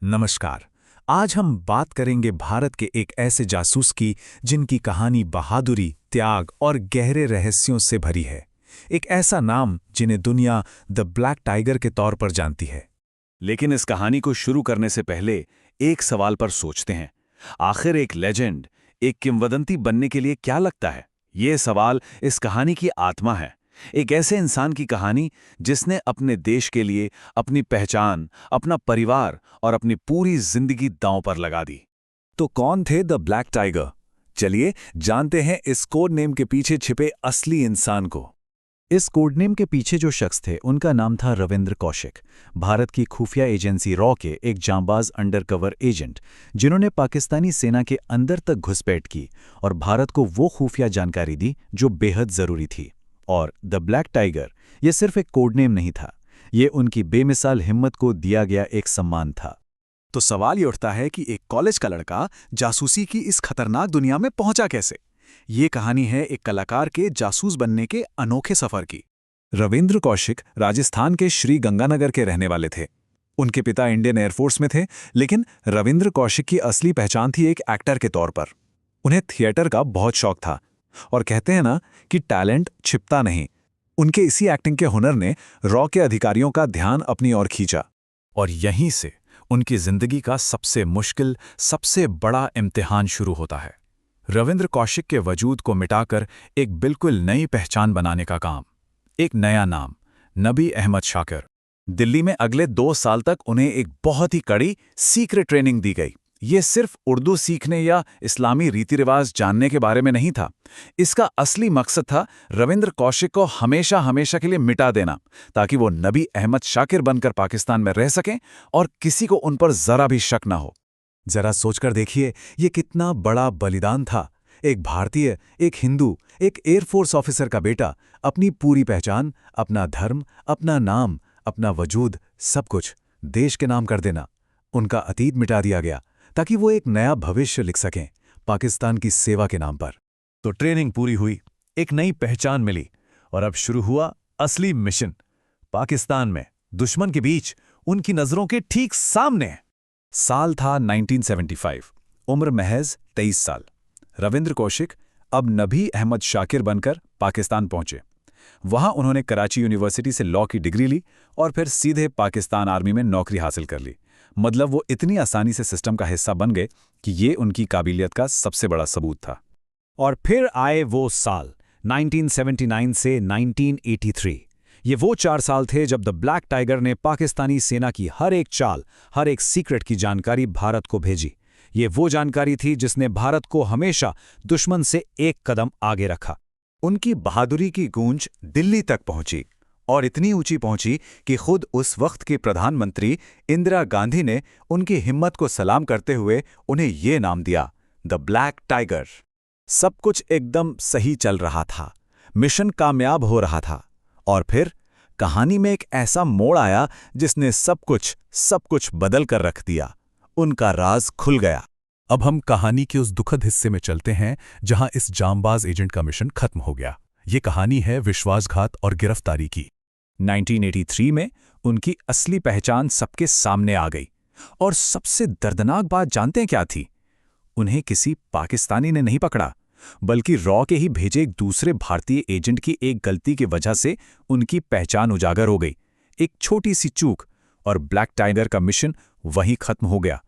नमस्कार। आज हम बात करेंगे भारत के एक ऐसे जासूस की जिनकी कहानी बहादुरी, त्याग और गहरे रहस्यों से भरी है। एक ऐसा नाम जिन्हें दुनिया द ब्लैक टाइगर के तौर पर जानती है। लेकिन इस कहानी को शुरू करने से पहले एक सवाल पर सोचते हैं। आखिर एक लेजेंड, एक किंवदंती बनने के लिए क्या लगता है? ये सवाल इस कहानी की आत्मा है। एक ऐसे इंसान की कहानी जिसने अपने देश के लिए अपनी पहचान, अपना परिवार और अपनी पूरी जिंदगी दांव पर लगा दी। तो कौन थे द ब्लैक टाइगर? चलिए जानते हैं इस कोड नेम के पीछे छिपे असली इंसान को। इस कोडनेम के पीछे जो शख्स थे उनका नाम था रविंद्र कौशिक, भारत की खुफिया एजेंसी रॉ के एक जांबाज अंडरकवर एजेंट, जिन्होंने पाकिस्तानी सेना के अंदर तक घुसपैठ की और भारत को वो खुफिया जानकारी दी जो बेहद जरूरी थी। और द ब्लैक टाइगर ये सिर्फ एक कोडनेम नहीं था, ये उनकी बेमिसाल हिम्मत को दिया गया एक सम्मान था। तो सवाल ये उठता है कि एक कॉलेज का लड़का जासूसी की इस खतरनाक दुनिया में पहुंचा कैसे? ये कहानी है एक कलाकार के जासूस बनने के अनोखे सफर की। रविंद्र कौशिक राजस्थान के श्री गंगानगर के रहने वाले थे। उनके पिता इंडियन एयरफोर्स में थे, लेकिन रविंद्र कौशिक की असली पहचान थी एक एक्टर के तौर पर। उन्हें थिएटर का बहुत शौक था और कहते हैं ना कि टैलेंट छिपता नहीं। उनके इसी एक्टिंग के हुनर ने रॉ के अधिकारियों का ध्यान अपनी ओर खींचा और यहीं से उनकी जिंदगी का सबसे मुश्किल, सबसे बड़ा इम्तिहान शुरू होता है। रविंद्र कौशिक के वजूद को मिटाकर एक बिल्कुल नई पहचान बनाने का काम। एक नया नाम, नबी अहमद शाकिर। दिल्ली में अगले 2 साल तक उन्हें एक बहुत ही कड़ी सीक्रेट ट्रेनिंग दी गई। ये सिर्फ उर्दू सीखने या इस्लामी रीति रिवाज जानने के बारे में नहीं था। इसका असली मकसद था रविंद्र कौशिक को हमेशा हमेशा के लिए मिटा देना, ताकि वो नबी अहमद शाकिर बनकर पाकिस्तान में रह सकें और किसी को उन पर जरा भी शक न हो। जरा सोचकर देखिए, ये कितना बड़ा बलिदान था। एक भारतीय, एक हिंदू, एक एयरफोर्स ऑफिसर का बेटा अपनी पूरी पहचान, अपना धर्म, अपना नाम, अपना वजूद, सब कुछ देश के नाम कर देना। उनका अतीत मिटा दिया गया ताकि वो एक नया भविष्य लिख सकें पाकिस्तान की सेवा के नाम पर। तो ट्रेनिंग पूरी हुई, एक नई पहचान मिली और अब शुरू हुआ असली मिशन। पाकिस्तान में दुश्मन के बीच, उनकी नजरों के ठीक सामने। साल था 1975, उम्र महज 23 साल। रविंद्र कौशिक अब नबी अहमद शाकिर बनकर पाकिस्तान पहुंचे। वहां उन्होंने कराची यूनिवर्सिटी से लॉ की डिग्री ली और फिर सीधे पाकिस्तान आर्मी में नौकरी हासिल कर ली। मतलब वो इतनी आसानी से सिस्टम का हिस्सा बन गए कि ये उनकी काबिलियत का सबसे बड़ा सबूत था। और फिर आए वो साल 1979 से 1983। ये वो 4 साल थे जब द ब्लैक टाइगर ने पाकिस्तानी सेना की हर एक चाल, हर एक सीक्रेट की जानकारी भारत को भेजी। ये वो जानकारी थी जिसने भारत को हमेशा दुश्मन से एक कदम आगे रखा। उनकी बहादुरी की गूंज दिल्ली तक पहुंची और इतनी ऊंची पहुंची कि खुद उस वक्त की प्रधानमंत्री इंदिरा गांधी ने उनकी हिम्मत को सलाम करते हुए उन्हें ये नाम दिया, द ब्लैक टाइगर। सब कुछ एकदम सही चल रहा था, मिशन कामयाब हो रहा था, और फिर कहानी में एक ऐसा मोड़ आया जिसने सब कुछ बदल कर रख दिया। उनका राज खुल गया। अब हम कहानी के उस दुखद हिस्से में चलते हैं जहां इस जांबाज एजेंट का मिशन खत्म हो गया। ये कहानी है विश्वासघात और गिरफ्तारी की। 1983 में उनकी असली पहचान सबके सामने आ गई। और सबसे दर्दनाक बात जानते हैं क्या थी? उन्हें किसी पाकिस्तानी ने नहीं पकड़ा, बल्कि रॉ के ही भेजे एक दूसरे भारतीय एजेंट की एक गलती की वजह से उनकी पहचान उजागर हो गई। एक छोटी सी चूक और ब्लैक टाइगर का मिशन वहीं खत्म हो गया।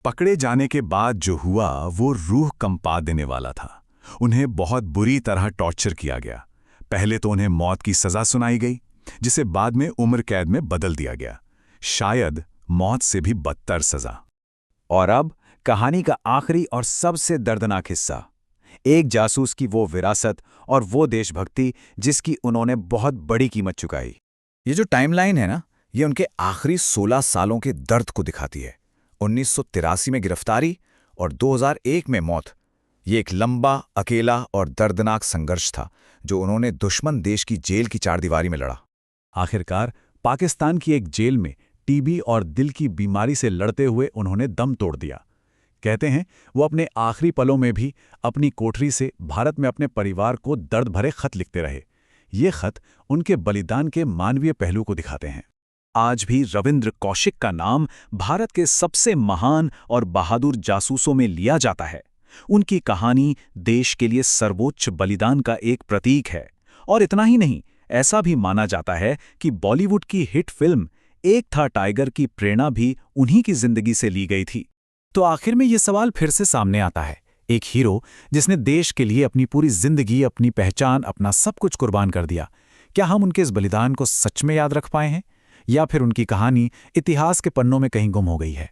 पकड़े जाने के बाद जो हुआ वो रूह कंपा देने वाला था। उन्हें बहुत बुरी तरह टॉर्चर किया गया। पहले तो उन्हें मौत की सजा सुनाई गई, जिसे बाद में उम्र कैद में बदल दिया गया, शायद मौत से भी बदतर सजा। और अब कहानी का आखिरी और सबसे दर्दनाक हिस्सा, एक जासूस की वो विरासत और वो देशभक्ति जिसकी उन्होंने बहुत बड़ी कीमत चुकाई। ये जो टाइमलाइन है ना, ये उनके आखिरी 16 सालों के दर्द को दिखाती है। 1983 में गिरफ्तारी और 2001 में मौत। ये एक लंबा, अकेला और दर्दनाक संघर्ष था जो उन्होंने दुश्मन देश की जेल की चारदीवारी में लड़ा। आखिरकार पाकिस्तान की एक जेल में टीबी और दिल की बीमारी से लड़ते हुए उन्होंने दम तोड़ दिया। कहते हैं वो अपने आखिरी पलों में भी अपनी कोठरी से भारत में अपने परिवार को दर्द भरे खत लिखते रहे। ये खत उनके बलिदान के मानवीय पहलू को दिखाते हैं। आज भी रविंद्र कौशिक का नाम भारत के सबसे महान और बहादुर जासूसों में लिया जाता है। उनकी कहानी देश के लिए सर्वोच्च बलिदान का एक प्रतीक है। और इतना ही नहीं, ऐसा भी माना जाता है कि बॉलीवुड की हिट फिल्म एक था टाइगर की प्रेरणा भी उन्हीं की जिंदगी से ली गई थी। तो आखिर में ये सवाल फिर से सामने आता है, एक हीरो जिसने देश के लिए अपनी पूरी जिंदगी, अपनी पहचान, अपना सब कुछ कुर्बान कर दिया, क्या हम उनके इस बलिदान को सच में याद रख पाए हैं, या फिर उनकी कहानी इतिहास के पन्नों में कहीं गुम हो गई है?